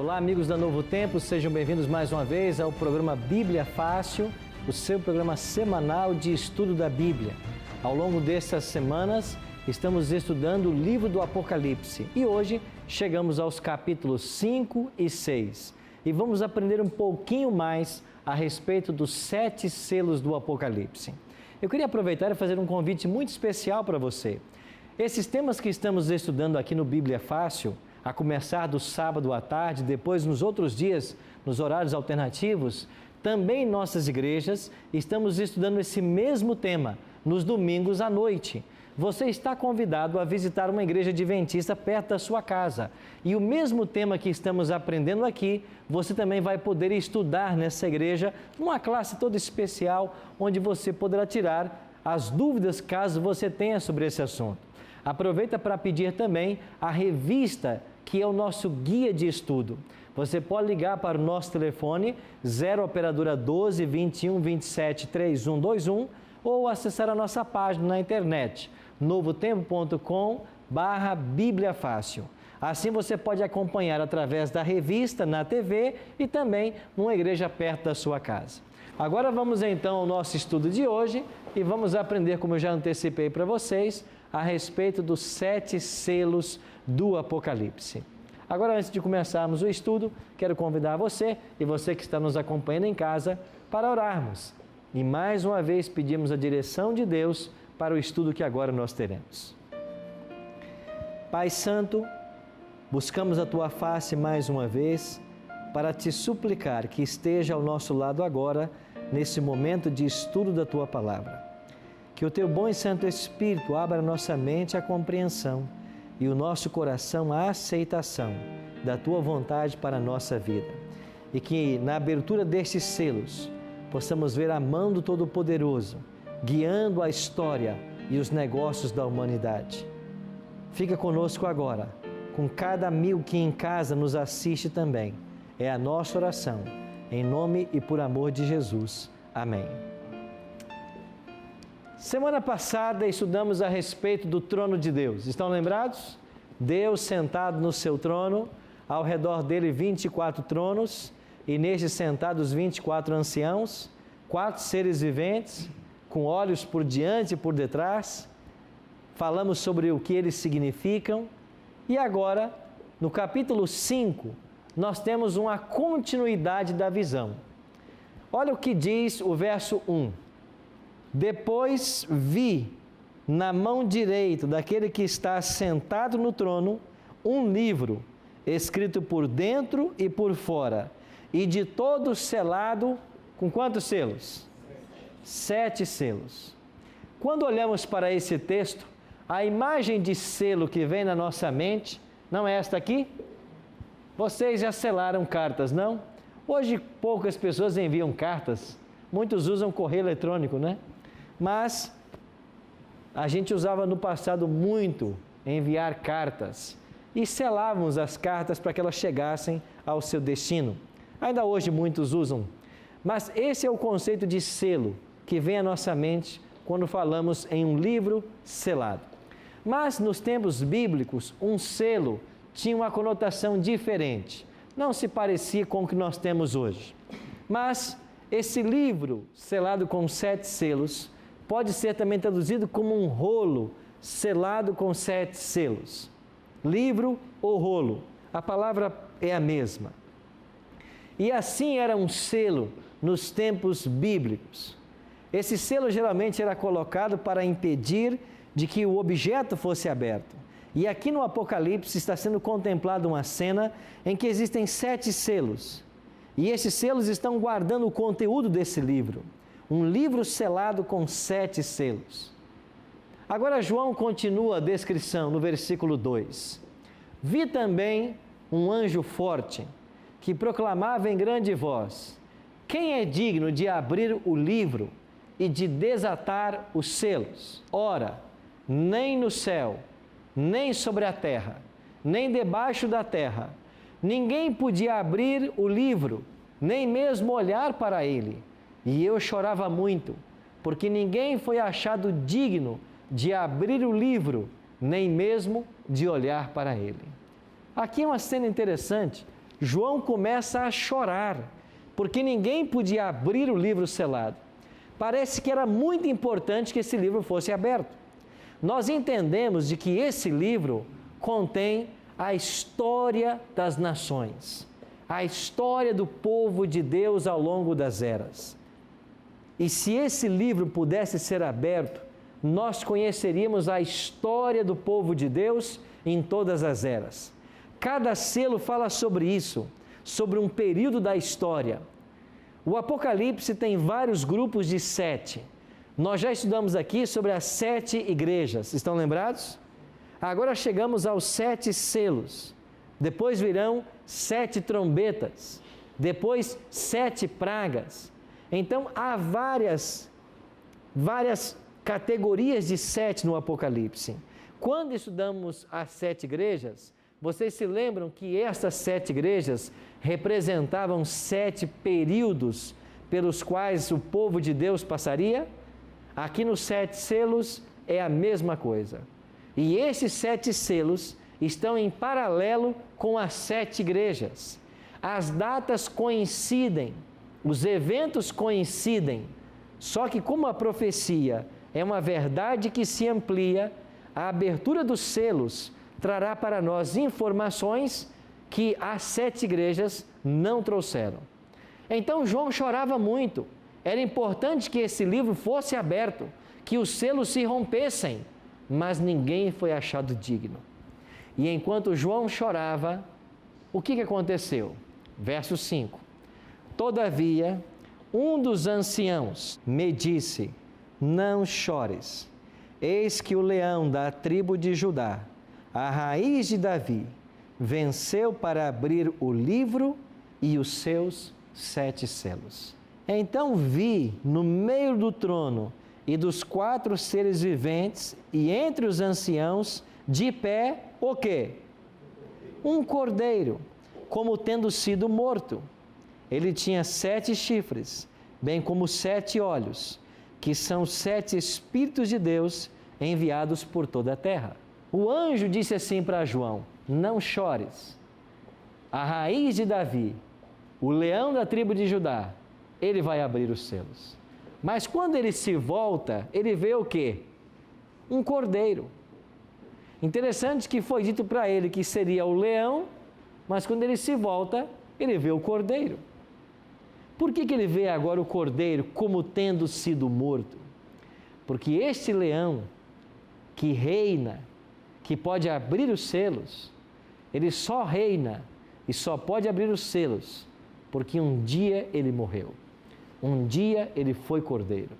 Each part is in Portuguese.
Olá, amigos da Novo Tempo, sejam bem-vindos mais uma vez ao programa Bíblia Fácil, o seu programa semanal de estudo da Bíblia. Ao longo destas semanas, estamos estudando o livro do Apocalipse e hoje chegamos aos capítulos 5 e 6 e vamos aprender um pouquinho mais a respeito dos 7 selos do Apocalipse. Eu queria aproveitar e fazer um convite muito especial para você. Esses temas que estamos estudando aqui no Bíblia Fácil, a começar do sábado à tarde, depois nos outros dias, nos horários alternativos, também em nossas igrejas estamos estudando esse mesmo tema nos domingos à noite. Você está convidado a visitar uma igreja adventista perto da sua casa. E o mesmo tema que estamos aprendendo aqui, você também vai poder estudar nessa igreja, numa classe toda especial, onde você poderá tirar as dúvidas caso você tenha sobre esse assunto. Aproveita para pedir também a revista, que é o nosso guia de estudo. Você pode ligar para o nosso telefone 0 operadora 12 21 27 3121 ou acessar a nossa página na internet novotempo.com/Bíblia Fácil. Assim você pode acompanhar através da revista na TV e também numa igreja perto da sua casa. Agora vamos então ao nosso estudo de hoje e vamos aprender, como eu já antecipei para vocês, a respeito dos 7 selos do Apocalipse. Agora, antes de começarmos o estudo, quero convidar você e você que está nos acompanhando em casa para orarmos. E mais uma vez pedimos a direção de Deus para o estudo que agora nós teremos. Pai Santo, buscamos a Tua face mais uma vez para Te suplicar que esteja ao nosso lado agora, nesse momento de estudo da Tua Palavra. Que o Teu bom e Santo Espírito abra a nossa mente à compreensão e o nosso coração à aceitação da Tua vontade para a nossa vida. E que na abertura destes selos possamos ver a mão do Todo-Poderoso guiando a história e os negócios da humanidade. Fica conosco agora, com cada amigo que em casa nos assiste também. É a nossa oração, em nome e por amor de Jesus. Amém. Semana passada estudamos a respeito do trono de Deus. Estão lembrados? Deus sentado no seu trono, ao redor dele 24 tronos, e nestes sentados 24 anciãos, 4 seres viventes, com olhos por diante e por detrás. Falamos sobre o que eles significam. E agora, no capítulo 5, nós temos uma continuidade da visão. Olha o que diz o verso 1. Depois vi na mão direita daquele que está sentado no trono um livro escrito por dentro e por fora e de todo selado com quantos selos? 7 selos. Quando olhamos para esse texto, a imagem de selo que vem na nossa mente não é esta aqui? Vocês já selaram cartas, não? Hoje poucas pessoas enviam cartas, muitos usam correio eletrônico, né? Mas a gente usava no passado muito enviar cartas e selávamos as cartas para que elas chegassem ao seu destino. Ainda hoje muitos usam, mas esse é o conceito de selo que vem à nossa mente quando falamos em um livro selado. Mas nos tempos bíblicos, um selo tinha uma conotação diferente, não se parecia com o que nós temos hoje. Mas esse livro selado com 7 selos pode ser também traduzido como um rolo selado com 7 selos. Livro ou rolo, a palavra é a mesma. E assim era um selo nos tempos bíblicos. Esse selo geralmente era colocado para impedir de que o objeto fosse aberto. E aqui no Apocalipse está sendo contemplada uma cena em que existem 7 selos. E esses selos estão guardando o conteúdo desse livro. Um livro selado com 7 selos. Agora João continua a descrição no versículo 2. Vi também um anjo forte que proclamava em grande voz: quem é digno de abrir o livro e de desatar os selos? Ora, nem no céu, nem sobre a terra, nem debaixo da terra, ninguém podia abrir o livro, nem mesmo olhar para ele. E eu chorava muito, porque ninguém foi achado digno de abrir o livro, nem mesmo de olhar para ele. Aqui é uma cena interessante João começa a chorar, porque ninguém podia abrir o livro selado. Parece que era muito importante que esse livro fosse aberto. Nós entendemos de que esse livro contém a história das nações, a história do povo de Deus ao longo das eras. E se esse livro pudesse ser aberto, nós conheceríamos a história do povo de Deus em todas as eras. Cada selo fala sobre isso, sobre um período da história. O Apocalipse tem vários grupos de 7. Nós já estudamos aqui sobre as 7 igrejas, estão lembrados? Agora chegamos aos 7 selos. Depois virão 7 trombetas. Depois 7 pragas. Então há várias categorias de 7 no Apocalipse. Quando estudamos as 7 igrejas, vocês se lembram que estas 7 igrejas representavam 7 períodos pelos quais o povo de Deus passaria? Aqui nos 7 selos é a mesma coisa. E esses 7 selos estão em paralelo com as 7 igrejas. As datas coincidem, os eventos coincidem, só que como a profecia é uma verdade que se amplia, a abertura dos selos trará para nós informações que as 7 igrejas não trouxeram. Então João chorava muito. Era importante que esse livro fosse aberto, que os selos se rompessem, mas ninguém foi achado digno. E enquanto João chorava, o que aconteceu? Verso 5. Todavia, um dos anciãos me disse: não chores, eis que o leão da tribo de Judá, a raiz de Davi, venceu para abrir o livro e os seus 7 selos. Então vi no meio do trono e dos 4 seres viventes e entre os anciãos, de pé, o quê? Um cordeiro, como tendo sido morto. Ele tinha 7 chifres, bem como 7 olhos, que são 7 Espíritos de Deus enviados por toda a terra. O anjo disse assim para João: não chores, a raiz de Davi, o leão da tribo de Judá, ele vai abrir os selos. Mas quando ele se volta, ele vê o quê? Um cordeiro. Interessante que foi dito para ele que seria o leão, mas quando ele se volta, ele vê o cordeiro. Por que ele vê agora o cordeiro como tendo sido morto? Porque este leão que reina, que pode abrir os selos, ele só reina e só pode abrir os selos porque um dia ele morreu. Um dia ele foi cordeiro.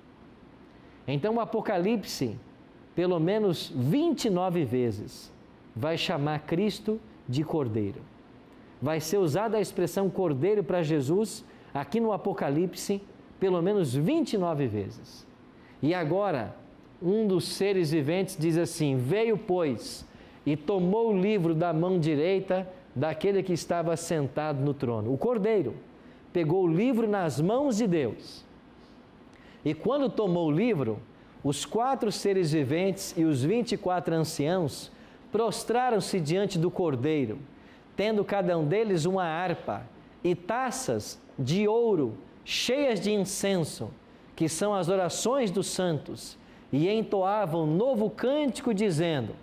Então o Apocalipse, pelo menos 29 vezes, vai chamar Cristo de cordeiro. Vai ser usada a expressão cordeiro para Jesus aqui no Apocalipse pelo menos 29 vezes. E agora, um dos seres viventes diz assim: veio, pois, e tomou o livro da mão direita daquele que estava sentado no trono. O cordeiro pegou o livro nas mãos de Deus. E quando tomou o livro, os 4 seres viventes e os 24 anciãos prostraram-se diante do cordeiro, tendo cada um deles uma harpa e taças de ouro cheias de incenso, que são as orações dos santos, e entoavam novo cântico dizendo: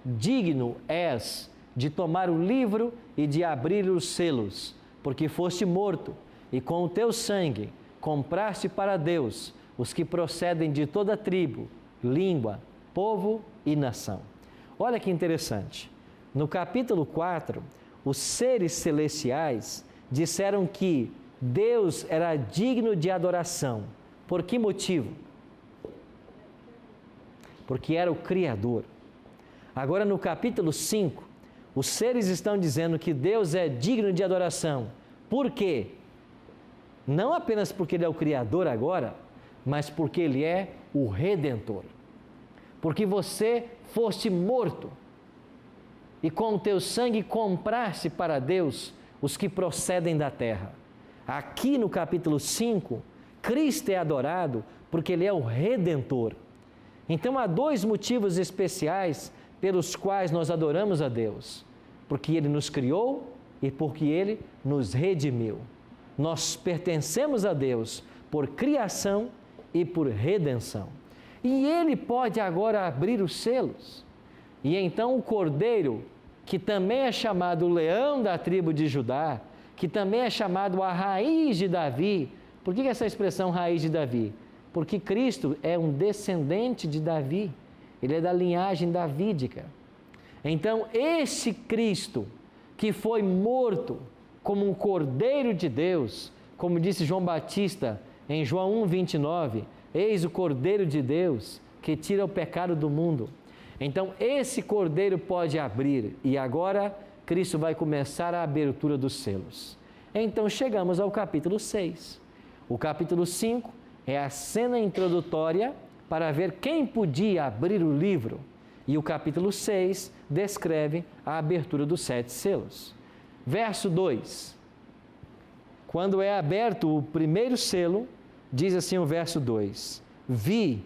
digno és de tomar o livro e de abrir os selos, porque foste morto, e com o teu sangue compraste para Deus os que procedem de toda tribo, língua, povo e nação. Olha que interessante. No capítulo 4, os seres celestiais disseram que Deus era digno de adoração. Por que motivo? Porque era o Criador. Agora no capítulo 5, os seres estão dizendo que Deus é digno de adoração. Por quê? Não apenas porque Ele é o Criador agora, mas porque Ele é o Redentor. Porque você foste morto e com o teu sangue compraste para Deus os que procedem da terra. Aqui no capítulo 5, Cristo é adorado porque Ele é o Redentor. Então há 2 motivos especiais pelos quais nós adoramos a Deus: porque Ele nos criou e porque Ele nos redimiu. Nós pertencemos a Deus por criação e por redenção. E Ele pode agora abrir os selos. E então o Cordeiro, que também é chamado o leão da tribo de Judá, que também é chamado a raiz de Davi. Por que essa expressão raiz de Davi? Porque Cristo é um descendente de Davi. Ele é da linhagem davídica. Então, esse Cristo, que foi morto como um Cordeiro de Deus, como disse João Batista em João 1:29, eis o Cordeiro de Deus que tira o pecado do mundo. Então, esse Cordeiro pode abrir, e agora Cristo vai começar a abertura dos selos. Então, chegamos ao capítulo 6. O capítulo 5 é a cena introdutória para ver quem podia abrir o livro. E o capítulo 6 descreve a abertura dos 7 selos. Verso 2. Quando é aberto o primeiro selo, diz assim o verso 2: Vi,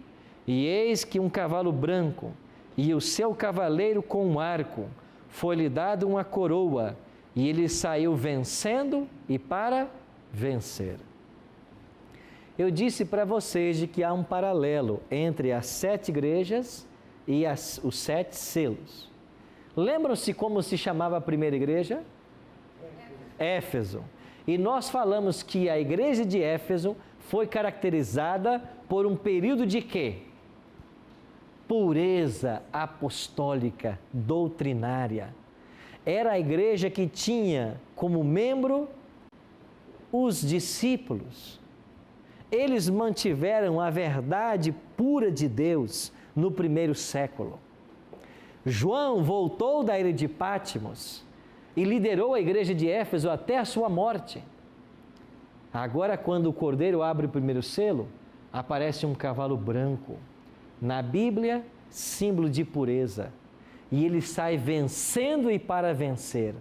e eis que um cavalo branco, e o seu cavaleiro com um arco, foi-lhe dado uma coroa, e ele saiu vencendo e para vencer. Eu disse para vocês de que há um paralelo entre as 7 igrejas e os 7 selos. Lembram-se como se chamava a primeira igreja? Éfeso. E nós falamos que a igreja de Éfeso foi caracterizada por um período de quê? Pureza apostólica, doutrinária. Era a igreja que tinha como membro os discípulos. Eles mantiveram a verdade pura de Deus no primeiro século. João voltou da ilha de Patmos e liderou a igreja de Éfeso até a sua morte. Agora, quando o Cordeiro abre o primeiro selo, aparece um cavalo branco. Na Bíblia, símbolo de pureza. E ele sai vencendo e para vencer.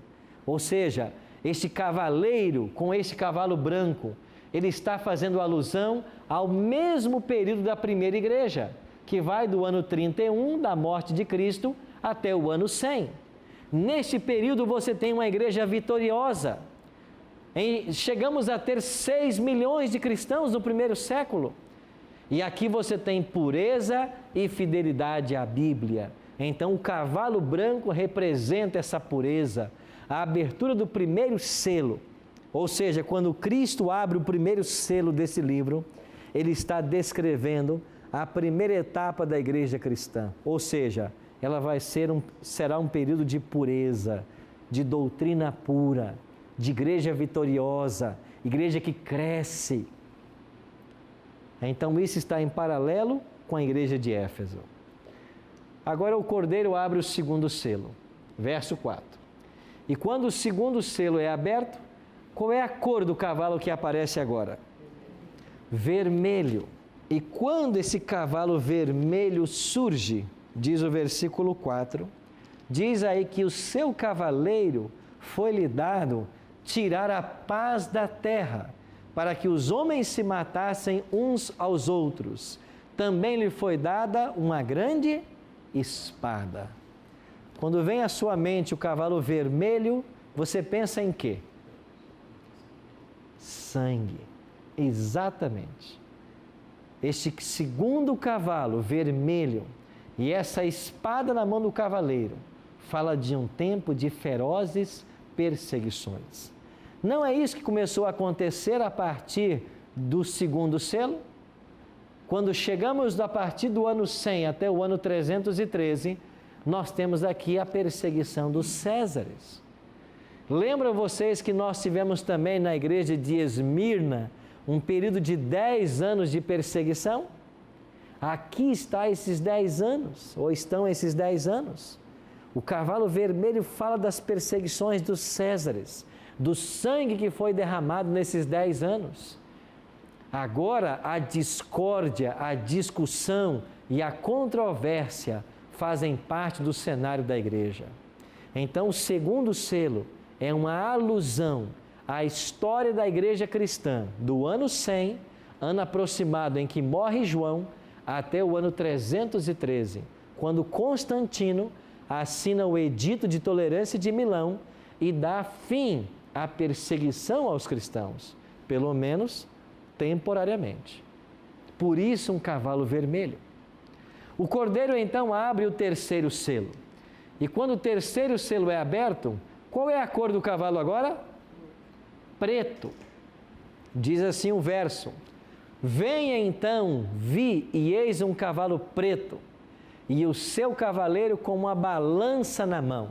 Ou seja, este cavaleiro com este cavalo branco, ele está fazendo alusão ao mesmo período da primeira igreja, que vai do ano 31 da morte de Cristo até o ano 100. Neste período você tem uma igreja vitoriosa. Chegamos a ter 6 milhões de cristãos no primeiro século. E aqui você tem pureza e fidelidade à Bíblia. Então o cavalo branco representa essa pureza, a abertura do primeiro selo. Ou seja, quando Cristo abre o primeiro selo desse livro, Ele está descrevendo a primeira etapa da igreja cristã. Ou seja, ela será um período de pureza, de doutrina pura, de igreja vitoriosa, igreja que cresce. Então isso está em paralelo com a igreja de Éfeso. Agora o Cordeiro abre o segundo selo, verso 4. E quando o segundo selo é aberto, qual é a cor do cavalo que aparece agora? Vermelho. E quando esse cavalo vermelho surge, diz o versículo 4, diz aí que o seu cavaleiro foi-lhe dado tirar a paz da terra, para que os homens se matassem uns aos outros. Também lhe foi dada uma grande espada. Quando vem à sua mente o cavalo vermelho, você pensa em quê? Sangue. Exatamente. Este segundo cavalo vermelho e essa espada na mão do cavaleiro fala de um tempo de ferozes perseguições. Não é isso que começou a acontecer a partir do segundo selo? Quando chegamos a partir do ano 100 até o ano 313, nós temos aqui a perseguição dos Césares. Lembram vocês que nós tivemos também na igreja de Esmirna um período de 10 anos de perseguição? Aqui está esses 10 anos, ou estão esses 10 anos. O cavalo vermelho fala das perseguições dos Césares, do sangue que foi derramado nesses 10 anos. Agora a discórdia, a discussão e a controvérsia fazem parte do cenário da igreja. Então o segundo selo é uma alusão à história da igreja cristã, do ano 100, ano aproximado em que morre João, até o ano 313, quando Constantino assina o Edito de Tolerância de Milão e dá fim à perseguição aos cristãos, pelo menos temporariamente. Por isso, um cavalo vermelho. O cordeiro então abre o terceiro selo. E quando o terceiro selo é aberto, qual é a cor do cavalo agora? Preto. Diz assim o verso: venha então, vi e eis um cavalo preto, e o seu cavaleiro com uma balança na mão.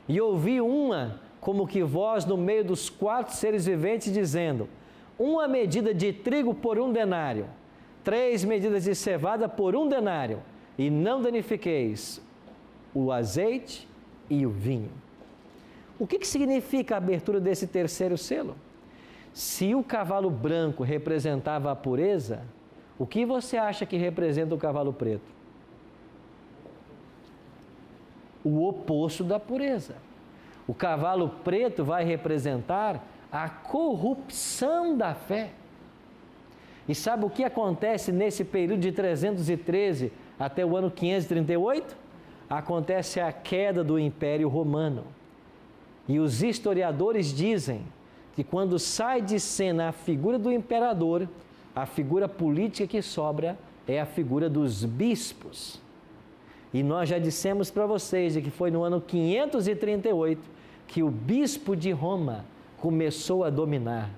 E ouvi uma, como que voz no meio dos 4 seres viventes, dizendo: uma medida de trigo por 1 denário, 3 medidas de cevada por 1 denário, e não danifiqueis o azeite e o vinho. O que significa a abertura desse terceiro selo? Se o cavalo branco representava a pureza, o que você acha que representa o cavalo preto? O oposto da pureza. O cavalo preto vai representar a corrupção da fé. E sabe o que acontece nesse período de 313 até o ano 538? Acontece a queda do Império Romano. E os historiadores dizem que quando sai de cena a figura do imperador, a figura política que sobra é a figura dos bispos. E nós já dissemos para vocês que foi no ano 538 que o bispo de Roma começou a dominar.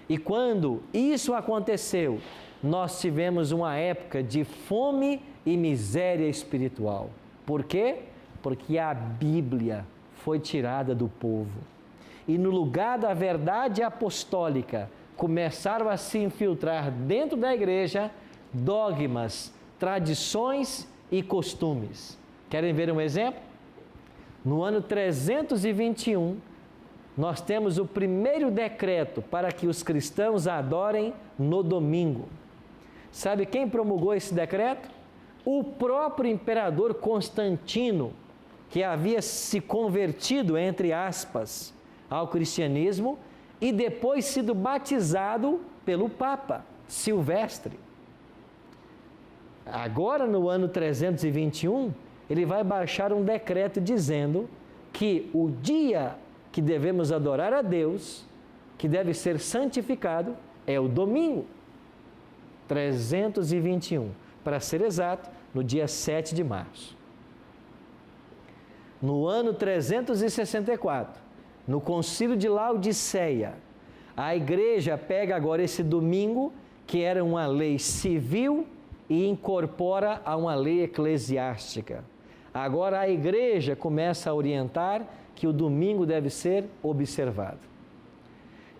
E quando isso aconteceu, nós tivemos uma época de fome e miséria espiritual. Por quê? Porque a Bíblia foi tirada do povo. E no lugar da verdade apostólica, começaram a se infiltrar dentro da igreja dogmas, tradições e costumes. Querem ver um exemplo? No ano 321, nós temos o primeiro decreto para que os cristãos adorem no domingo. Sabe quem promulgou esse decreto? O próprio imperador Constantino, que havia se convertido, entre aspas, ao cristianismo e depois sido batizado pelo Papa Silvestre. Agora, no ano 321, ele vai baixar um decreto dizendo que o dia que devemos adorar a Deus, que deve ser santificado, é o domingo. 321, para ser exato, no dia 7 de março. No ano 364, no concílio de Laodiceia, a igreja pega agora esse domingo, que era uma lei civil, e incorpora a uma lei eclesiástica. Agora a igreja começa a orientar que o domingo deve ser observado.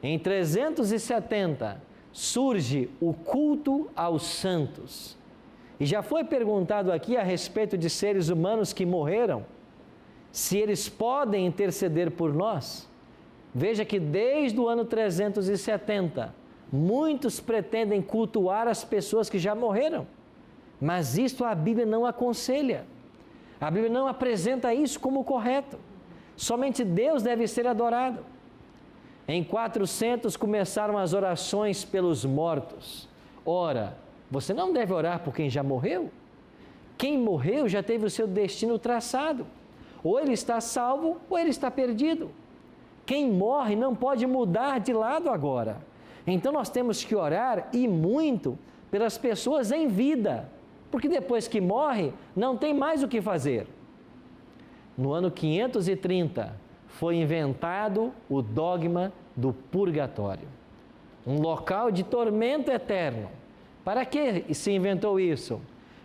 Em 370 surge o culto aos santos. E já foi perguntado aqui a respeito de seres humanos que morreram, se eles podem interceder por nós. Veja que desde o ano 370, muitos pretendem cultuar as pessoas que já morreram. Mas isto a Bíblia não aconselha. A Bíblia não apresenta isso como correto. Somente Deus deve ser adorado. Em 400 começaram as orações pelos mortos. Ora, você não deve orar por quem já morreu. Quem morreu já teve o seu destino traçado. Ou ele está salvo, ou ele está perdido. Quem morre não pode mudar de lado agora. Então nós temos que orar, e muito, pelas pessoas em vida, porque depois que morre, não tem mais o que fazer. No ano 530, foi inventado o dogma do purgatório, um local de tormento eterno. Para que se inventou isso?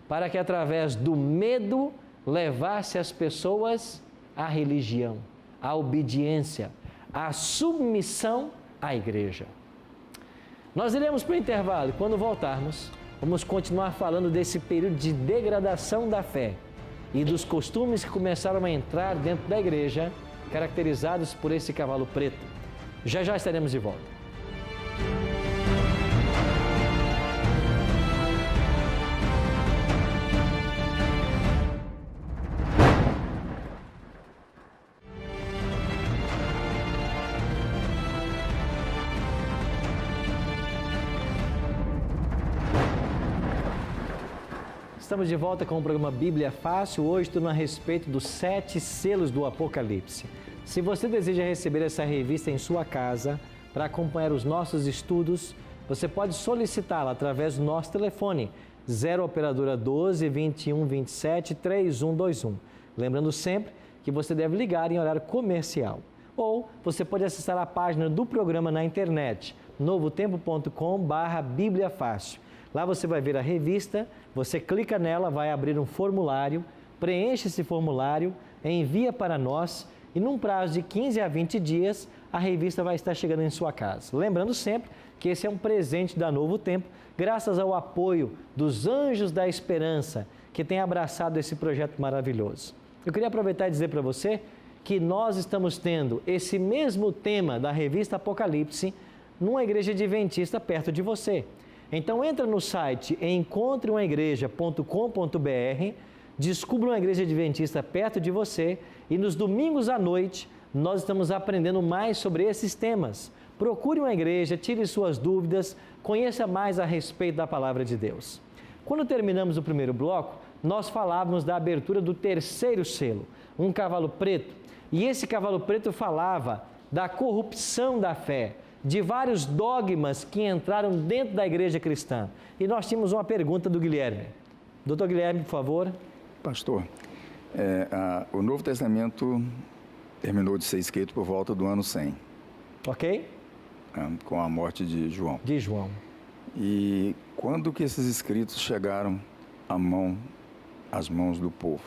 Para que através do medo levasse as pessoas à religião, à obediência, à submissão à igreja. Nós iremos para o intervalo e quando voltarmos, vamos continuar falando desse período de degradação da fé e dos costumes que começaram a entrar dentro da igreja, caracterizados por esse cavalo preto. Já já estaremos de volta. Estamos de volta com o programa Bíblia Fácil, hoje tudo a respeito dos 7 selos do Apocalipse. Se você deseja receber essa revista em sua casa para acompanhar os nossos estudos, você pode solicitá-la através do nosso telefone 0 operadora 12 21 27 3121. Lembrando sempre que você deve ligar em horário comercial. Ou você pode acessar a página do programa na internet, novotempo.com/Bíblia Fácil. Lá você vai ver a revista, você clica nela, vai abrir um formulário, preenche esse formulário, envia para nós e num prazo de 15 a 20 dias a revista vai estar chegando em sua casa. Lembrando sempre que esse é um presente da Novo Tempo, graças ao apoio dos Anjos da Esperança, que tem abraçado esse projeto maravilhoso. Eu queria aproveitar e dizer para você que nós estamos tendo esse mesmo tema da revista Apocalipse numa igreja adventista perto de você. Então entra no site encontreumaigreja.com.br, descubra uma igreja adventista perto de você e nos domingos à noite nós estamos aprendendo mais sobre esses temas. Procure uma igreja, tire suas dúvidas, conheça mais a respeito da palavra de Deus. Quando terminamos o primeiro bloco, nós falávamos da abertura do terceiro selo, um cavalo preto. E esse cavalo preto falava da corrupção da fé, de vários dogmas que entraram dentro da igreja cristã. E nós tínhamos uma pergunta do Guilherme. Doutor Guilherme, por favor. Pastor, o Novo Testamento terminou de ser escrito por volta do ano 100. Ok? Com a morte de João. De João. E quando que esses escritos chegaram às mãos do povo?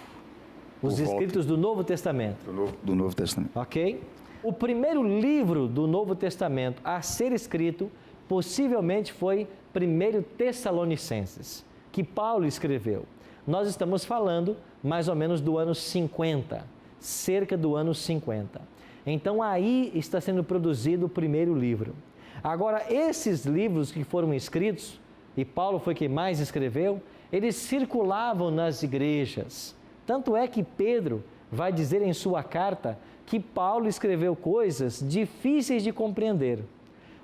Os escritos do Novo Testamento. Do Novo Testamento. Ok? O primeiro livro do Novo Testamento a ser escrito possivelmente foi 1 Tessalonicenses, que Paulo escreveu. Nós estamos falando mais ou menos do ano 50, cerca do ano 50. Então aí está sendo produzido o primeiro livro. Agora, esses livros que foram escritos, e Paulo foi quem mais escreveu, eles circulavam nas igrejas. Tanto é que Pedro vai dizer em sua carta que Paulo escreveu coisas difíceis de compreender.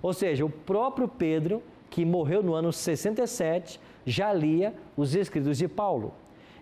Ou seja, o próprio Pedro, que morreu no ano 67, já lia os escritos de Paulo.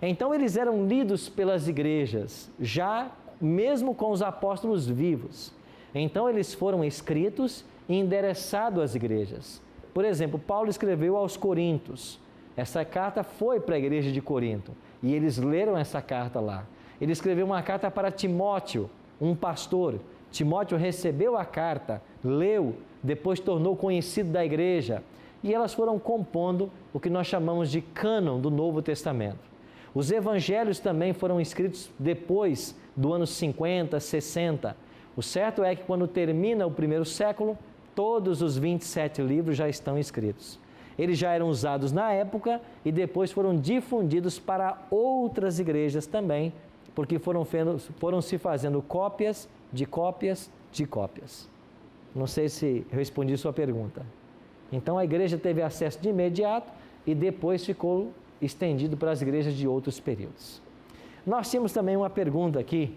Então eles eram lidos pelas igrejas, já mesmo com os apóstolos vivos. Então eles foram escritos e endereçados às igrejas. Por exemplo, Paulo escreveu aos Coríntios. Essa carta foi para a igreja de Corinto e eles leram essa carta lá. Ele escreveu uma carta para Timóteo, um pastor. Timóteo recebeu a carta, leu, depois tornou conhecido da igreja. E elas foram compondo o que nós chamamos de cânon do Novo Testamento. Os evangelhos também foram escritos depois do ano 50, 60. O certo é que quando termina o primeiro século, todos os 27 livros já estão escritos. Eles já eram usados na época e depois foram difundidos para outras igrejas também, porque foram se fazendo cópias de cópias de cópias. Não sei se respondi sua pergunta. Então a igreja teve acesso de imediato e depois ficou estendido para as igrejas de outros períodos. Nós tínhamos também uma pergunta aqui.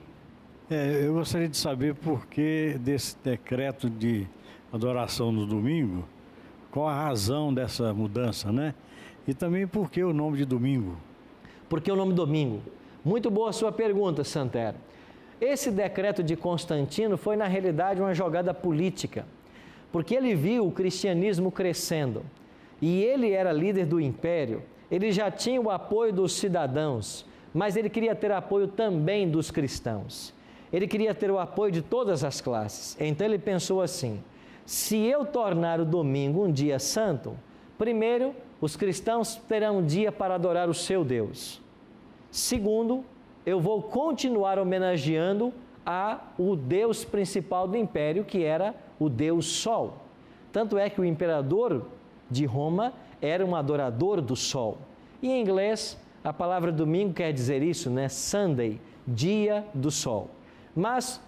Eu gostaria de saber por que desse decreto de adoração no domingo, qual a razão dessa mudança, né? E também por que o nome de domingo? Por que o nome domingo? Muito boa a sua pergunta, Santero. Esse decreto de Constantino foi, na realidade, uma jogada política, porque ele viu o cristianismo crescendo e ele era líder do império, ele já tinha o apoio dos cidadãos, mas ele queria ter apoio também dos cristãos. Ele queria ter o apoio de todas as classes. Então ele pensou assim: se eu tornar o domingo um dia santo, primeiro, os cristãos terão um dia para adorar o seu Deus. Segundo, eu vou continuar homenageando o Deus principal do império, que era o Deus Sol. Tanto é que o imperador de Roma era um adorador do Sol. E em inglês, a palavra domingo quer dizer isso, né? Sunday, dia do Sol. Mas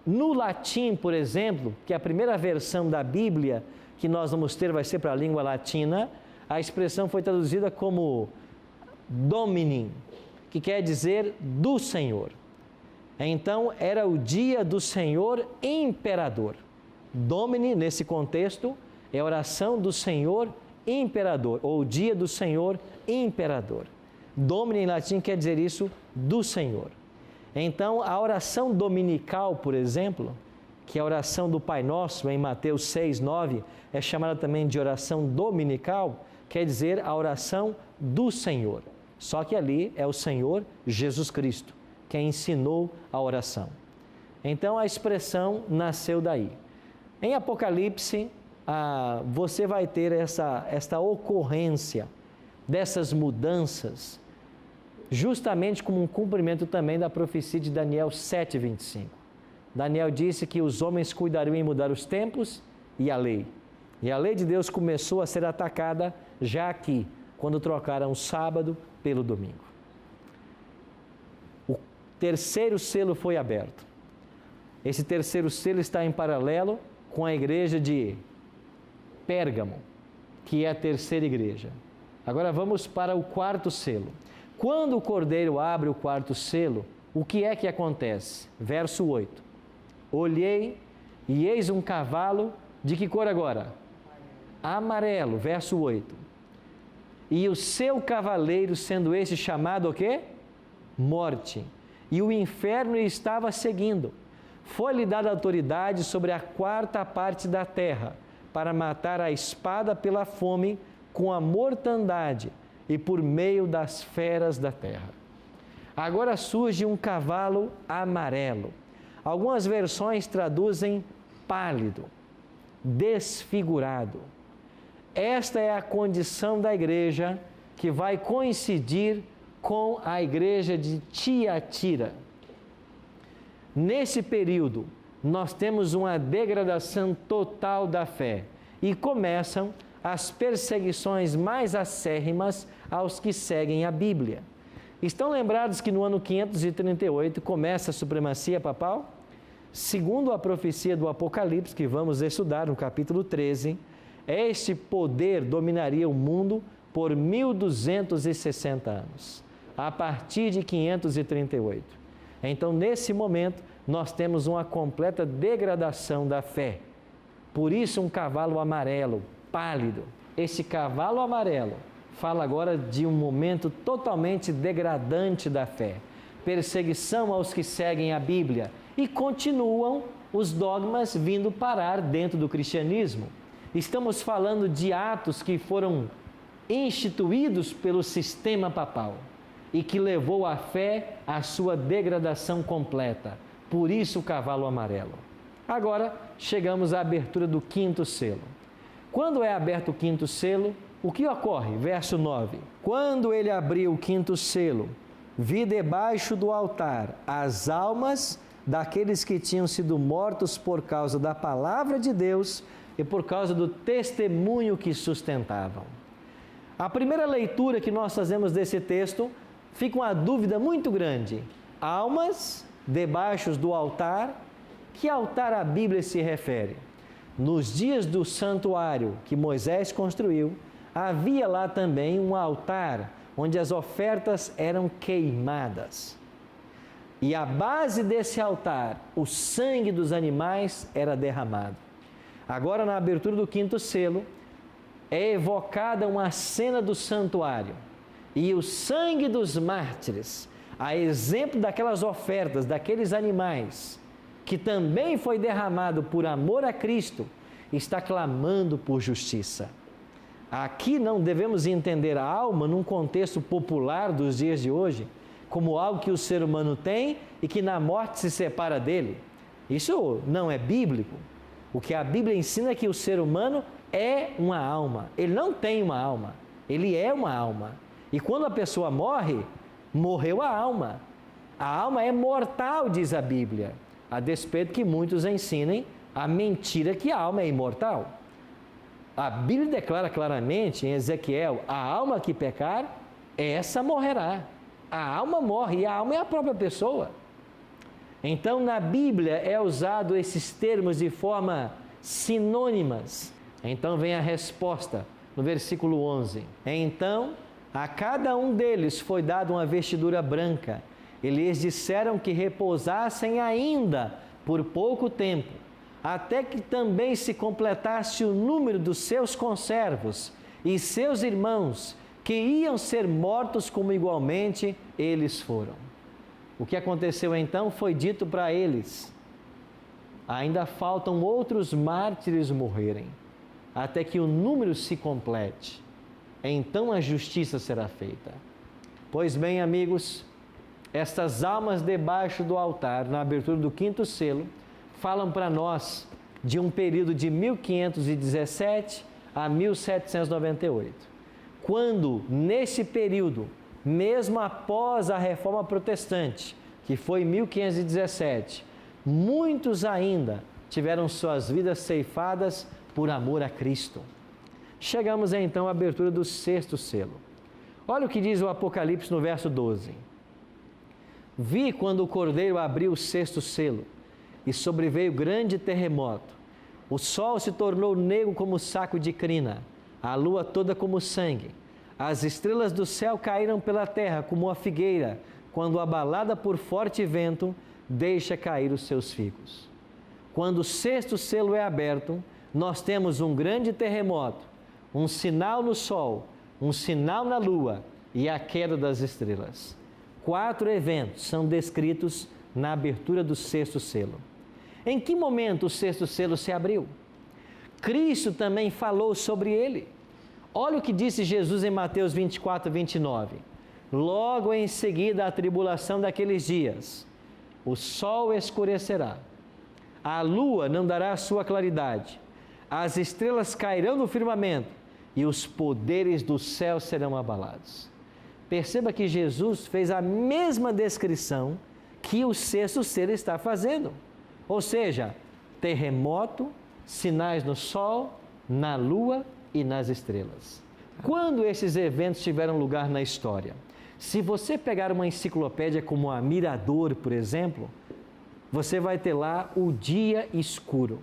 no latim, por exemplo, que é a primeira versão da Bíblia que nós vamos ter vai ser para a língua latina, a expressão foi traduzida como Domini, que quer dizer do Senhor. Então, era o dia do Senhor imperador. Domini, nesse contexto, é a oração do Senhor imperador, ou dia do Senhor imperador. Domini em latim quer dizer isso, do Senhor. Então, a oração dominical, por exemplo, que é a oração do Pai Nosso, em Mateus 6, 9, é chamada também de oração dominical, quer dizer a oração do Senhor. Só que ali é o Senhor Jesus Cristo quem ensinou a oração. Então, a expressão nasceu daí. Em Apocalipse, você vai ter esta ocorrência dessas mudanças, justamente como um cumprimento também da profecia de Daniel 7:25. Daniel disse que os homens cuidariam em mudar os tempos e a lei. E a lei de Deus começou a ser atacada já aqui, quando trocaram o sábado pelo domingo. O terceiro selo foi aberto. Esse terceiro selo está em paralelo com a igreja de Pérgamo, que é a terceira igreja. Agora vamos para o quarto selo. Quando o Cordeiro abre o quarto selo, o que é que acontece? Verso 8. Olhei e eis um cavalo, de que cor agora? Amarelo, verso 8. E o seu cavaleiro, sendo esse chamado o quê? Morte. E o inferno estava seguindo. Foi-lhe dada autoridade sobre a quarta parte da terra, para matar a espada pela fome, com a mortandade e por meio das feras da terra. Agora surge um cavalo amarelo. Algumas versões traduzem pálido, desfigurado. Esta é a condição da igreja que vai coincidir com a igreja de Tiatira. Nesse período, nós temos uma degradação total da fé e começam as perseguições mais acérrimas aos que seguem a Bíblia. Estão lembrados que no ano 538 começa a supremacia papal? Segundo a profecia do Apocalipse, que vamos estudar no capítulo 13, este poder dominaria o mundo por 1260 anos, a partir de 538. Então, nesse momento, nós temos uma completa degradação da fé. Por isso, um cavalo amarelo, pálido. Esse cavalo amarelo fala agora de um momento totalmente degradante da fé. Perseguição aos que seguem a Bíblia. E continuam os dogmas vindo parar dentro do cristianismo. Estamos falando de atos que foram instituídos pelo sistema papal e que levou a fé à sua degradação completa. Por isso o cavalo amarelo. Agora, chegamos à abertura do quinto selo. Quando é aberto o quinto selo, o que ocorre? Verso 9. Quando ele abriu o quinto selo, vi debaixo do altar as almas daqueles que tinham sido mortos por causa da palavra de Deus e por causa do testemunho que sustentavam. A primeira leitura que nós fazemos desse texto, fica uma dúvida muito grande. Almas debaixo do altar, que altar a Bíblia se refere? Nos dias do santuário que Moisés construiu, havia lá também um altar onde as ofertas eram queimadas. E a base desse altar, o sangue dos animais era derramado. Agora, na abertura do quinto selo, é evocada uma cena do santuário. E o sangue dos mártires, a exemplo daquelas ofertas, daqueles animais, que também foi derramado por amor a Cristo, está clamando por justiça. Aqui não devemos entender a alma num contexto popular dos dias de hoje, como algo que o ser humano tem e que na morte se separa dele. Isso não é bíblico. O que a Bíblia ensina é que o ser humano é uma alma. Ele não tem uma alma, ele é uma alma. E quando a pessoa morre, morreu a alma. A alma é mortal, diz a Bíblia, a despeito que muitos ensinem a mentira que a alma é imortal. A Bíblia declara claramente em Ezequiel: a alma que pecar, essa morrerá. A alma morre e a alma é a própria pessoa. Então, na Bíblia é usado esses termos de forma sinônimas. Então vem a resposta no versículo 11. Então, a cada um deles foi dada uma vestidura branca. E lhes disseram que repousassem ainda por pouco tempo, até que também se completasse o número dos seus conservos e seus irmãos, que iam ser mortos como igualmente eles foram. O que aconteceu então foi dito para eles: ainda faltam outros mártires morrerem, até que o número se complete. Então a justiça será feita. Pois bem, amigos, estas almas debaixo do altar, na abertura do 5º selo, falam para nós de um período de 1517 a 1798. Quando, nesse período, mesmo após a Reforma Protestante, que foi em 1517, muitos ainda tiveram suas vidas ceifadas por amor a Cristo. Chegamos então à abertura do 6º selo. Olha o que diz o Apocalipse no verso 12. Vi quando o Cordeiro abriu o 6º selo, e sobreveio grande terremoto. O sol se tornou negro como saco de crina, a lua toda como sangue. As estrelas do céu caíram pela terra como a figueira, quando abalada por forte vento, deixa cair os seus figos. Quando o 6º selo é aberto, nós temos um grande terremoto, um sinal no sol, um sinal na lua e a queda das estrelas. 4 eventos são descritos na abertura do 6º selo. Em que momento o 6º selo se abriu? Cristo também falou sobre ele. Olha o que disse Jesus em Mateus 24, 29. Logo em seguida a tribulação daqueles dias, o sol escurecerá, a lua não dará a sua claridade, as estrelas cairão no firmamento e os poderes do céu serão abalados. Perceba que Jesus fez a mesma descrição que o 6º selo está fazendo. Ou seja, terremoto, sinais no sol, na lua e nas estrelas. Quando esses eventos tiveram lugar na história? Se você pegar uma enciclopédia como a Mirador, por exemplo, você vai ter lá o dia escuro.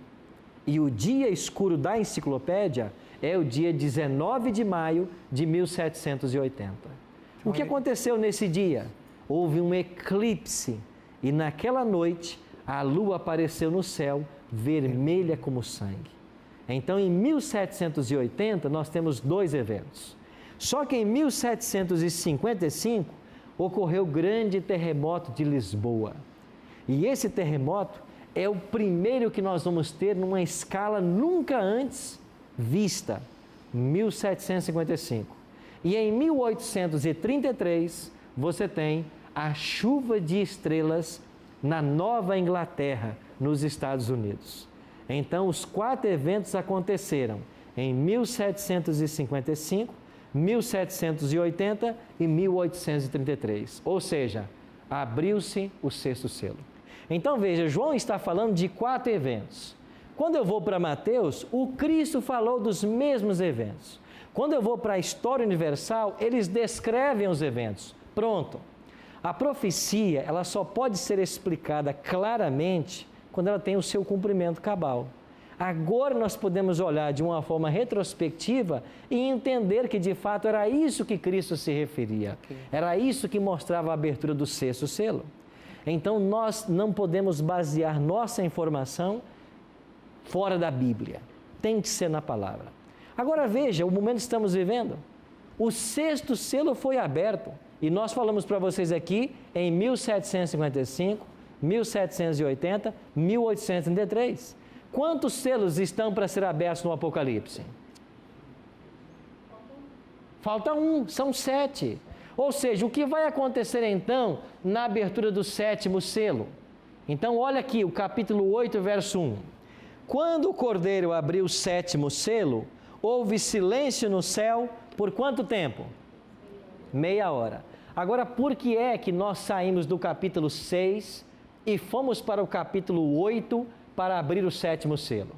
E o dia escuro da enciclopédia é o dia 19 de maio de 1780. O que aconteceu nesse dia? Houve um eclipse e naquela noite a lua apareceu no céu vermelha como sangue. Então, em 1780, nós temos 2 eventos. Só que em 1755, ocorreu o grande terremoto de Lisboa. E esse terremoto é o primeiro que nós vamos ter numa escala nunca antes vista, 1755. E em 1833, você tem a chuva de estrelas na Nova Inglaterra, nos Estados Unidos. Então, os 4 eventos aconteceram em 1755, 1780 e 1833. Ou seja, abriu-se o 6º selo. Então, veja, João está falando de 4 eventos. Quando eu vou para Mateus, o Cristo falou dos mesmos eventos. Quando eu vou para a história universal, eles descrevem os eventos. Pronto. A profecia, ela só pode ser explicada claramente quando ela tem o seu cumprimento cabal. Agora nós podemos olhar de uma forma retrospectiva e entender que de fato era isso que Cristo se referia. Era isso que mostrava a abertura do 6º selo. Então nós não podemos basear nossa informação fora da Bíblia. Tem que ser na palavra. Agora veja o momento que estamos vivendo. O 6º selo foi aberto. E nós falamos para vocês aqui em 1755, 1780, 1833. Quantos selos estão para ser abertos no Apocalipse? Falta um, são 7. Ou seja, o que vai acontecer então na abertura do 7º selo? Então olha aqui o capítulo 8, verso 1. Quando o Cordeiro abriu o 7º selo, houve silêncio no céu por quanto tempo? Meia hora. Agora, por que é que nós saímos do capítulo 6 e fomos para o capítulo 8 para abrir o 7º selo?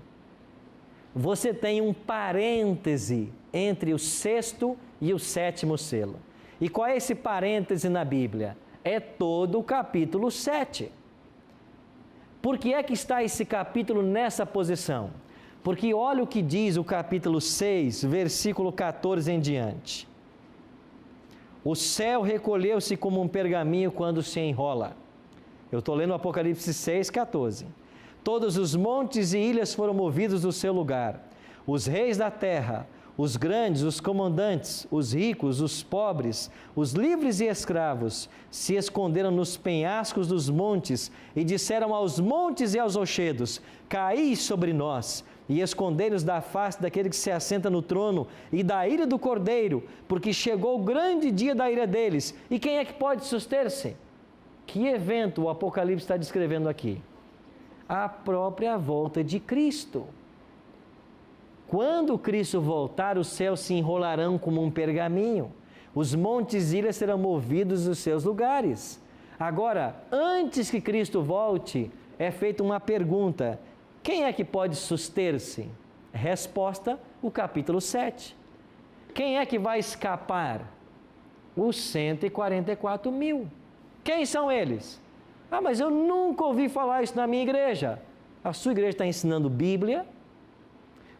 Você tem um parêntese entre o 6º e o 7º selo. E qual é esse parêntese na Bíblia? É todo o capítulo 7. Por que é que está esse capítulo nessa posição? Porque olha o que diz o capítulo 6, versículo 14 em diante. O céu recolheu-se como um pergaminho quando se enrola. Eu estou lendo o Apocalipse 6, 14. Todos os montes e ilhas foram movidos do seu lugar. Os reis da terra, os grandes, os comandantes, os ricos, os pobres, os livres e escravos, se esconderam nos penhascos dos montes e disseram aos montes e aos rochedos: caí sobre nós, e escondei-nos da face daquele que se assenta no trono e da ira do Cordeiro, porque chegou o grande dia da ira deles. E quem é que pode suster-se? Que evento o Apocalipse está descrevendo aqui? A própria volta de Cristo. Quando Cristo voltar, os céus se enrolarão como um pergaminho, os montes e ilhas serão movidos dos seus lugares. Agora, antes que Cristo volte, é feita uma pergunta: quem é que pode suster-se? Resposta, o capítulo 7. Quem é que vai escapar? Os 144 mil. Quem são eles? Ah, mas eu nunca ouvi falar isso na minha igreja. A sua igreja está ensinando Bíblia?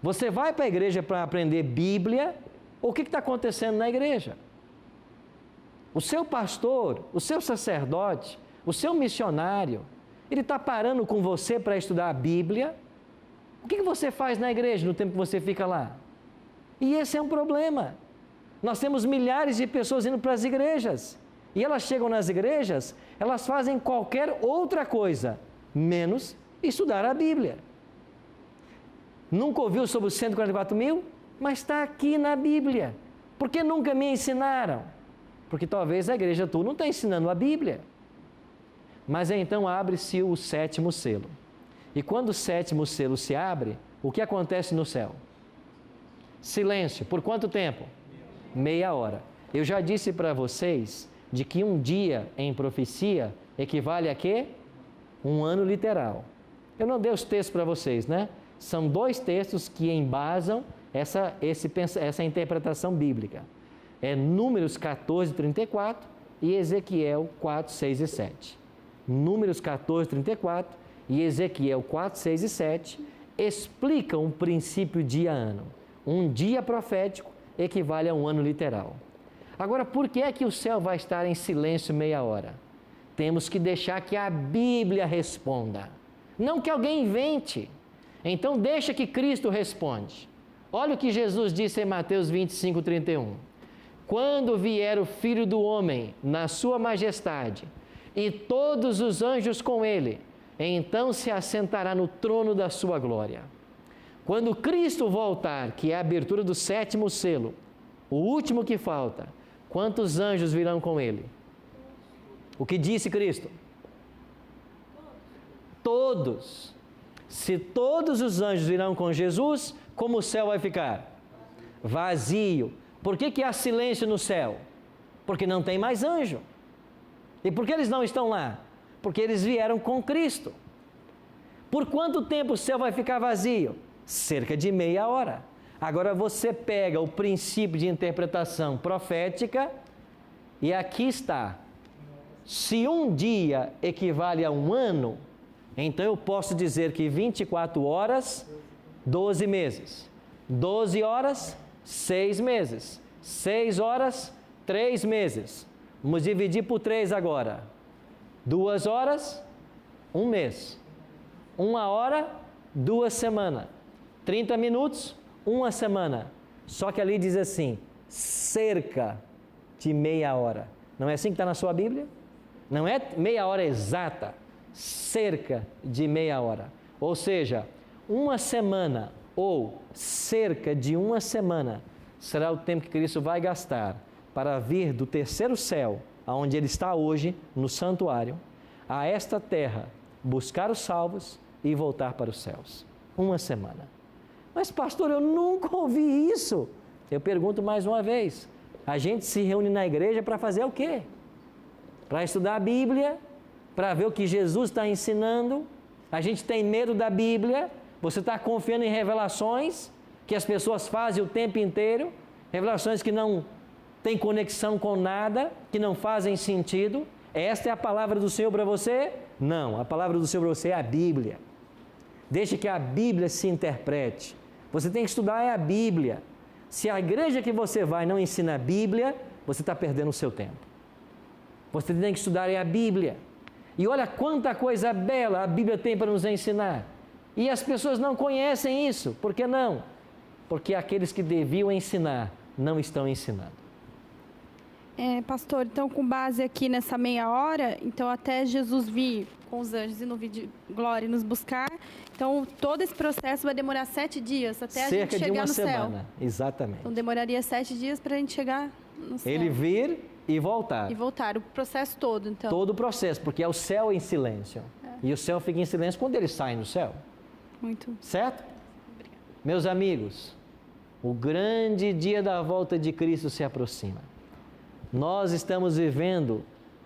Você vai para a igreja para aprender Bíblia? O que está acontecendo na igreja? O seu pastor, o seu sacerdote, o seu missionário, ele está parando com você para estudar a Bíblia? O que você faz na igreja no tempo que você fica lá? E esse é um problema. Nós temos milhares de pessoas indo para as igrejas. E elas chegam nas igrejas, elas fazem qualquer outra coisa, menos estudar a Bíblia. Nunca ouviu sobre os 144 mil? Mas está aqui na Bíblia. Por que nunca me ensinaram? Porque talvez a igreja tua não está ensinando a Bíblia. Mas então abre-se o 7º selo. E quando o 7º selo se abre, o que acontece no céu? Silêncio. Por quanto tempo? Meia hora. Eu já disse para vocês de que um dia em profecia equivale a quê? Um ano literal. Eu não dei os textos para vocês, né? São 2 textos que embasam essa interpretação bíblica. É Números 14, 34 e Ezequiel 4, 6 e 7. Números 14, 34 e Ezequiel 4, 6 e 7 explicam o princípio dia-ano. Um dia profético equivale a um ano literal. Agora, por que é que o céu vai estar em silêncio meia hora? Temos que deixar que a Bíblia responda, não que alguém invente. Então, deixa que Cristo responde. Olha o que Jesus disse em Mateus 25, 31. Quando vier o Filho do Homem na sua majestade e todos os anjos com ele, então se assentará no trono da sua glória. Quando Cristo voltar, que é a abertura do 7º selo, o último que falta, quantos anjos virão com ele? O que disse Cristo? Todos. Se todos os anjos virão com Jesus, como o céu vai ficar? Vazio. Por que há silêncio no céu? Porque não tem mais anjo. E por que eles não estão lá? Porque eles vieram com Cristo. Por quanto tempo o céu vai ficar vazio? Cerca de meia hora. Agora você pega o princípio de interpretação profética e aqui está. Se um dia equivale a um ano, então eu posso dizer que 24 horas, 12 meses. 12 horas, 6 meses. 6 horas, 3 meses. Vamos dividir por 3 agora. 2 horas, 1 mês. 1 hora, 2 semanas. 30 minutos, 1 semana. Só que ali diz assim, cerca de meia hora. Não é assim que está na sua Bíblia? Não é meia hora exata, cerca de meia hora. Ou seja, 1 semana ou cerca de 1 semana será o tempo que Cristo vai gastar para vir do 3º céu, aonde Ele está hoje, no santuário, a esta terra, buscar os salvos e voltar para os céus. 1 semana. Mas pastor, eu nunca ouvi isso. Eu pergunto mais uma vez, a gente se reúne na igreja para fazer o quê? Para estudar a Bíblia, para ver o que Jesus está ensinando. A gente tem medo da Bíblia. Você está confiando em revelações que as pessoas fazem o tempo inteiro, revelações que não têm conexão com nada, que não fazem sentido. Esta é a palavra do Senhor para você? Não, a palavra do Senhor para você é a Bíblia. Deixe que a Bíblia se interprete. Você tem que estudar a Bíblia. Se a igreja que você vai não ensina a Bíblia, você está perdendo o seu tempo. Você tem que estudar a Bíblia. E olha quanta coisa bela a Bíblia tem para nos ensinar. E as pessoas não conhecem isso. Por que não? porque aqueles que deviam ensinar não estão ensinando. Pastor, então com base aqui nessa meia hora, então até Jesus vir com os anjos e no vídeo de glória nos buscar, então todo esse processo vai demorar 7 dias até a gente chegar no céu. Cerca de uma semana, exatamente. Então demoraria 7 dias para a gente chegar no céu. Ele vir e voltar. E voltar, o processo todo, então. Todo o processo, porque é o céu em silêncio. E o céu fica em silêncio quando eles saem do céu. Muito. Certo? Obrigada. Meus amigos, o grande dia da volta de Cristo se aproxima. Nós estamos vivendo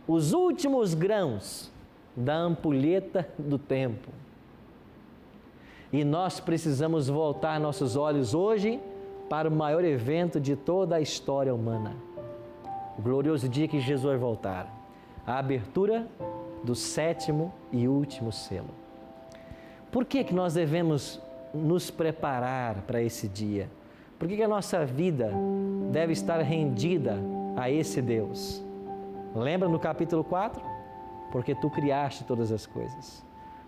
os últimos grãos da ampulheta do tempo. E nós precisamos voltar nossos olhos hoje para o maior evento de toda a história humana. O glorioso dia que Jesus vai voltar. A abertura do 7º e último selo. Por que nós devemos nos preparar para esse dia? Por que a nossa vida deve estar rendida a esse Deus? Lembra no capítulo 4? Porque tu criaste todas as coisas.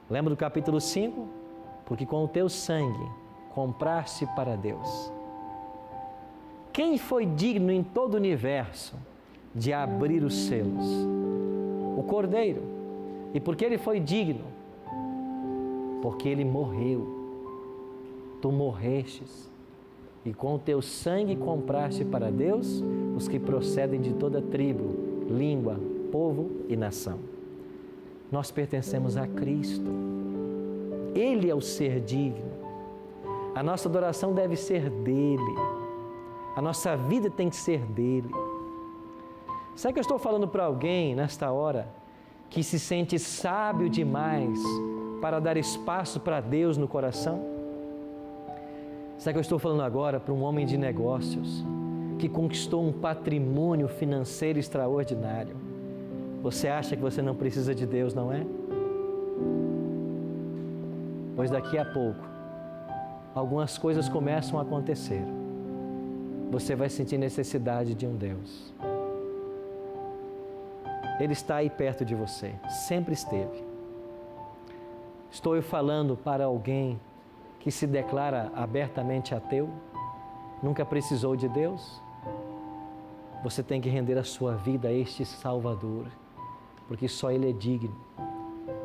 Lembra do capítulo 5? Porque com o teu sangue compraste para Deus. Quem foi digno em todo o universo de abrir os selos? O Cordeiro. E por que ele foi digno? Porque ele morreu. Tu morrestes. E com o teu sangue compraste para Deus os que procedem de toda tribo, língua, povo e nação. Nós pertencemos a Cristo. Ele é o ser digno. A nossa adoração deve ser dele. A nossa vida tem que ser dele. Será que eu estou falando para alguém nesta hora que se sente sábio demais para dar espaço para Deus no coração? Será que eu estou falando agora para um homem de negócios que conquistou um patrimônio financeiro extraordinário? Você acha que você não precisa de Deus, não é? Pois daqui a pouco, algumas coisas começam a acontecer. Você vai sentir necessidade de um Deus. Ele está aí perto de você, sempre esteve. Estou eu falando para alguém que se declara abertamente ateu, nunca precisou de Deus? Você tem que render a sua vida a este Salvador, porque só Ele é digno.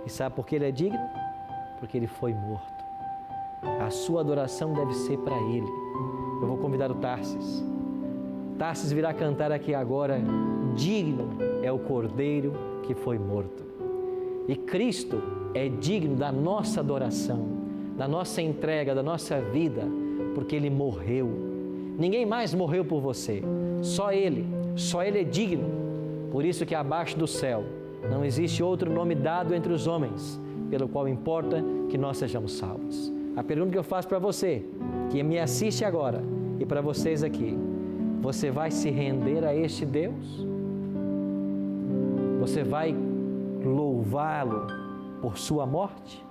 E sabe por que Ele é digno? Porque Ele foi morto. A sua adoração deve ser para Ele. Eu vou convidar o Tarsis. Tarsis virá cantar aqui agora, digno é o Cordeiro que foi morto. E Cristo é digno da nossa adoração, da nossa entrega, da nossa vida, porque Ele morreu. Ninguém mais morreu por você, só Ele é digno. Por isso que abaixo do céu não existe outro nome dado entre os homens, pelo qual importa que nós sejamos salvos. A pergunta que eu faço para você, que me assiste agora, e para vocês aqui, você vai se render a este Deus? Você vai louvá-lo por sua morte?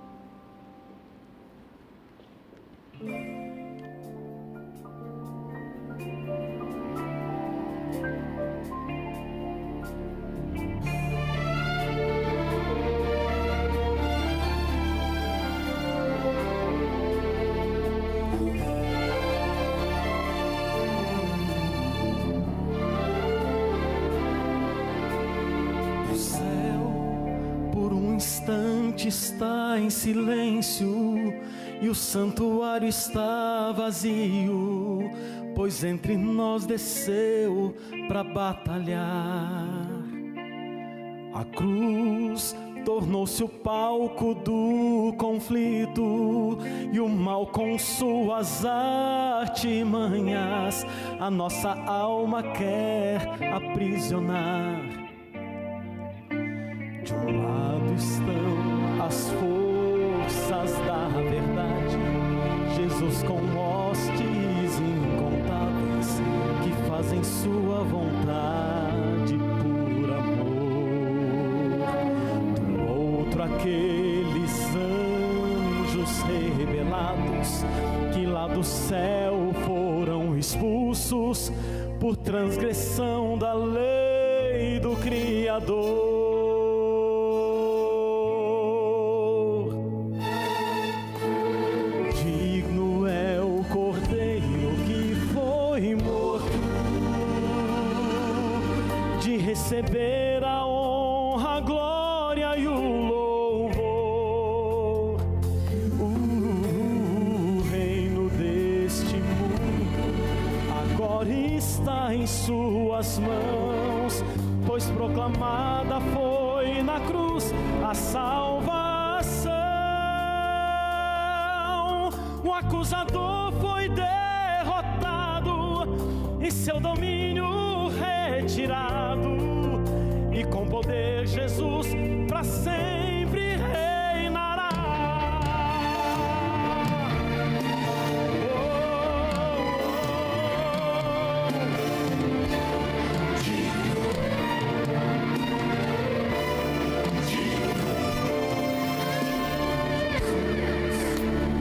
Está em silêncio e o santuário está vazio, pois entre nós desceu para batalhar. A cruz tornou-se o palco do conflito e o mal com suas artimanhas a nossa alma quer aprisionar. De um lado estão as forças da verdade, Jesus com hostes incontáveis que fazem sua vontade por amor. Do outro aqueles anjos rebelados que lá do céu foram expulsos por transgressão da lei do Criador. Digno é o Cordeiro glória e o louvor. O reino deste mundo agora está em suas mãos, pois proclamada foi na cruz a salvação. O acusador foi derrotado e seu domínio retirado, e com poder Jesus para sempre reinará.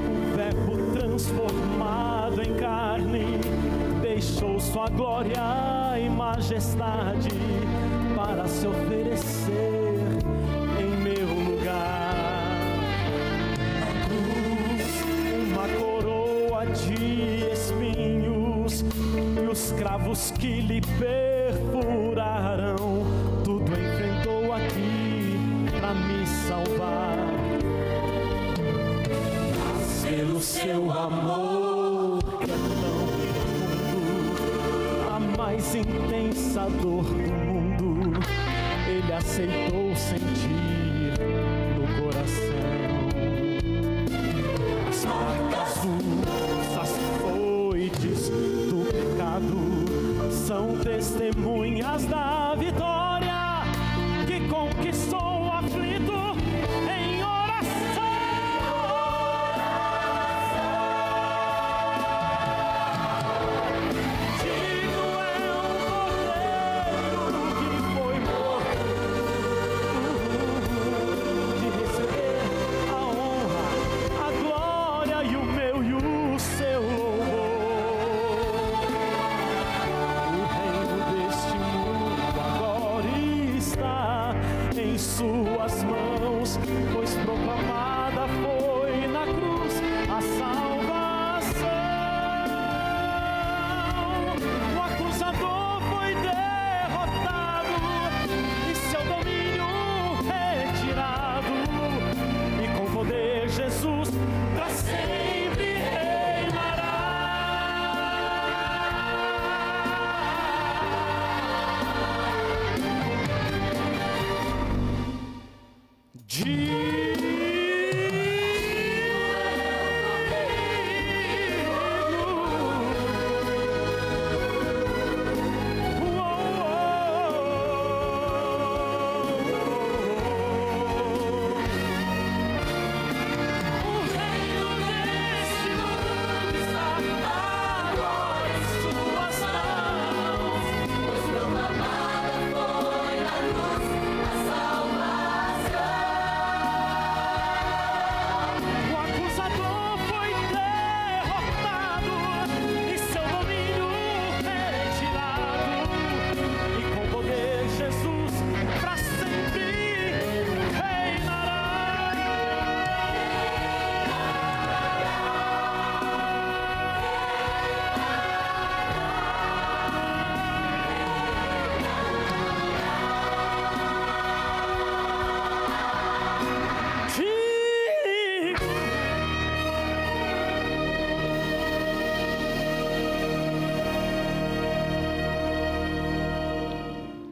O Verbo transformado em carne deixou sua glória e majestade para se oferecer em meu lugar. Na cruz, uma coroa de espinhos e os cravos que lhe perfuraram, tudo enfrentou aqui para me salvar. Mas pelo seu amor que é tão profundo, a mais intensa dor do mundo, Ele aceitou sentir no coração. As marcas as foites do pecado são testemunhas da vitória que conquistou o aflito em oração. Digno é o Cordeiro que foi morto de receber a honra, a glória e o meu e o seu louvor. O reino deste mundo agora está em suas mãos, pois proclamada foi na cruz a salvação. O acusador foi derrotado e seu domínio retirado, e com poder Jesus para sempre reinará. O acusador foi derrotado e seu domínio retirado, e com poder Jesus para sempre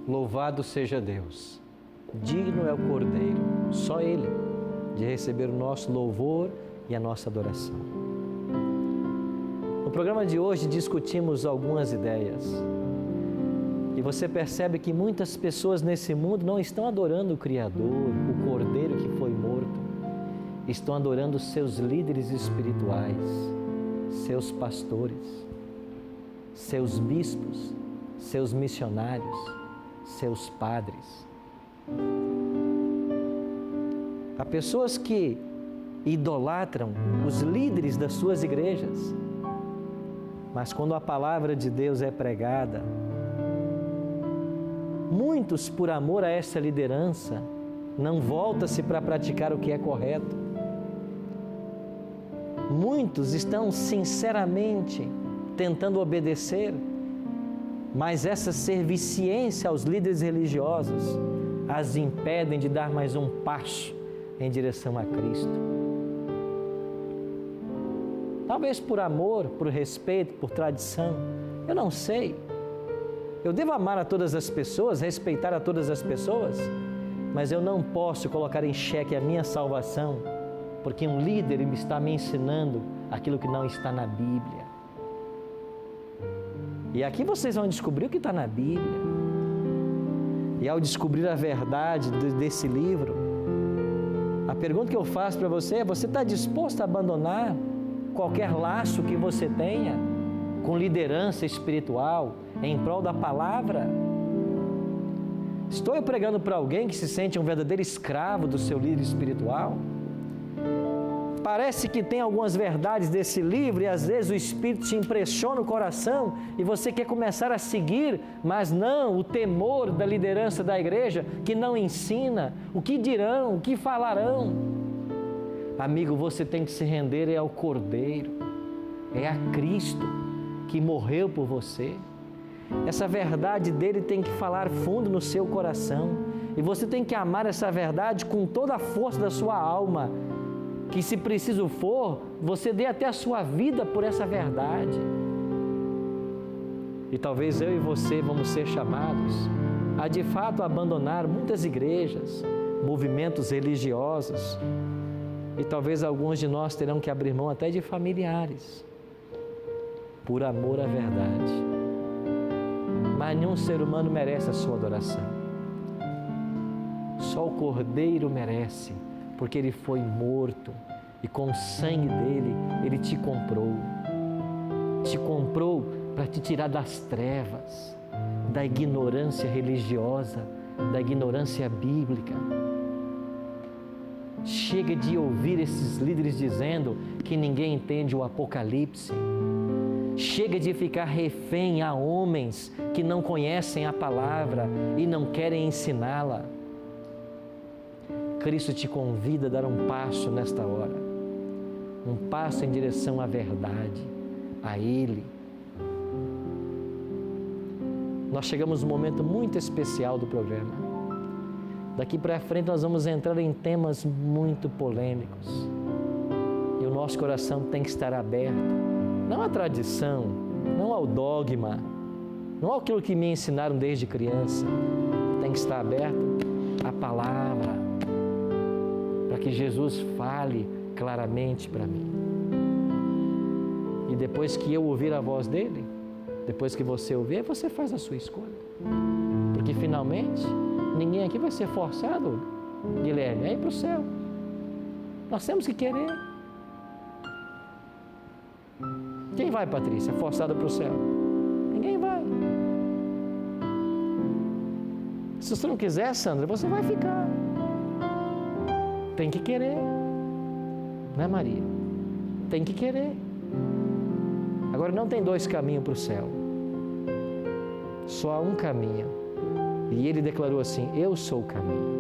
Louvado seja Deus. Digno é o Cordeiro, só Ele, de receber o nosso louvor e a nossa adoração. No programa de hoje discutimos algumas ideias. E você percebe que muitas pessoas nesse mundo não estão adorando o Criador, o Cordeiro que foi morto. Estão adorando seus líderes espirituais, seus pastores, seus bispos, seus missionários, seus padres. Há pessoas que idolatram os líderes das suas igrejas, mas quando a palavra de Deus é pregada, muitos, por amor a essa liderança, não voltam-se para praticar o que é correto. Muitos estão sinceramente tentando obedecer, mas essa serviciência aos líderes religiosos as impedem de dar mais um passo em direção a Cristo. Talvez por amor, por respeito, por tradição, eu não sei. Eu devo amar a todas as pessoas, respeitar a todas as pessoas, mas eu não posso colocar em xeque a minha salvação, porque um líder está me ensinando aquilo que não está na Bíblia. E aqui vocês vão descobrir o que está na Bíblia. E ao descobrir a verdade desse livro, a pergunta que eu faço para você é: você está disposto a abandonar qualquer laço que você tenha com liderança espiritual em prol da palavra? Estou eu pregando para alguém que se sente um verdadeiro escravo do seu líder espiritual? Parece que tem algumas verdades desse livro e às vezes o Espírito te impressiona o coração e você quer começar a seguir, mas não, o temor da liderança da igreja que não ensina, o que dirão, o que falarão. Amigo, você tem que se render ao Cordeiro, é a Cristo que morreu por você. Essa verdade dele tem que falar fundo no seu coração e você tem que amar essa verdade com toda a força da sua alma, que se preciso for, você dê até a sua vida por essa verdade. E talvez eu e você vamos ser chamados a de fato abandonar muitas igrejas, movimentos religiosos, e talvez alguns de nós terão que abrir mão até de familiares, por amor à verdade. Mas nenhum ser humano merece a sua adoração. Só o Cordeiro merece, porque Ele foi morto e com o sangue dele, Ele te comprou. Te comprou para te tirar das trevas, da ignorância religiosa, da ignorância bíblica. Chega de ouvir esses líderes dizendo que ninguém entende o Apocalipse. Chega de ficar refém a homens que não conhecem a palavra e não querem ensiná-la. Cristo te convida a dar um passo nesta hora, um passo em direção à verdade, a Ele. Nós chegamos num momento muito especial do programa. Daqui para frente nós vamos entrar em temas muito polêmicos e o nosso coração tem que estar aberto, não à tradição, não ao dogma, não àquilo que me ensinaram desde criança. Tem que estar aberto à palavra, para que Jesus fale claramente para mim. E depois que eu ouvir a voz dele, depois que você ouvir, você faz a sua escolha. Porque finalmente, ninguém aqui vai ser forçado, Guilherme, a ir para o céu. Nós temos que querer. Quem vai, Patrícia, forçado para o céu? Ninguém vai. Se você não quiser, Sandra, você vai ficar. Tem que querer, não é, Maria? Tem que querer. Agora não tem dois caminhos para o céu, só há um caminho. E ele declarou assim: eu sou o caminho.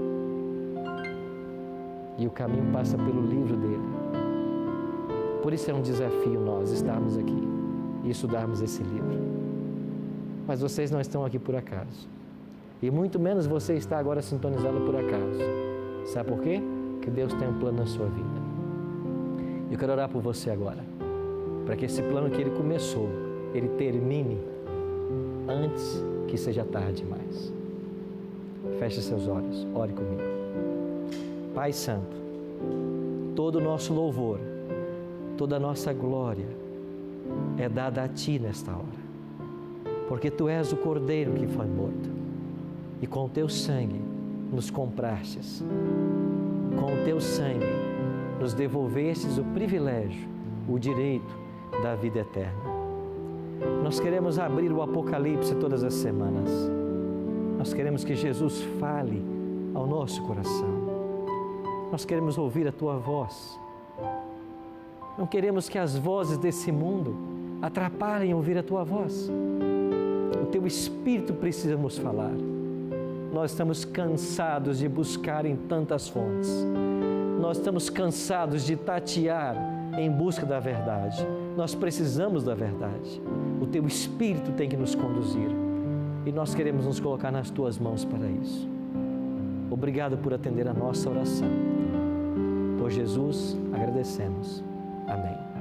E o caminho passa pelo livro dele. Por isso é um desafio nós estarmos aqui e estudarmos esse livro. Mas vocês não estão aqui por acaso. E muito menos você está agora sintonizado por acaso. Sabe por quê? Que Deus tem um plano na sua vida. Eu quero orar por você agora, para que esse plano que Ele começou, Ele termine antes que seja tarde demais. Feche seus olhos, ore comigo. Pai Santo, todo o nosso louvor, toda a nossa glória é dada a Ti nesta hora, porque Tu és o Cordeiro que foi morto e com o Teu sangue nos comprastes. Com o Teu sangue, nos devolvestes o privilégio, o direito da vida eterna. Nós queremos abrir o Apocalipse todas as semanas. Nós queremos que Jesus fale ao nosso coração. Nós queremos ouvir a Tua voz. Não queremos que as vozes desse mundo atrapalhem ouvir a Tua voz. O Teu Espírito precisa nos falar. Nós estamos cansados de buscar em tantas fontes. Nós estamos cansados de tatear em busca da verdade. Nós precisamos da verdade. O Teu Espírito tem que nos conduzir. E nós queremos nos colocar nas Tuas mãos para isso. Obrigado por atender a nossa oração. Por Jesus, agradecemos. Amém.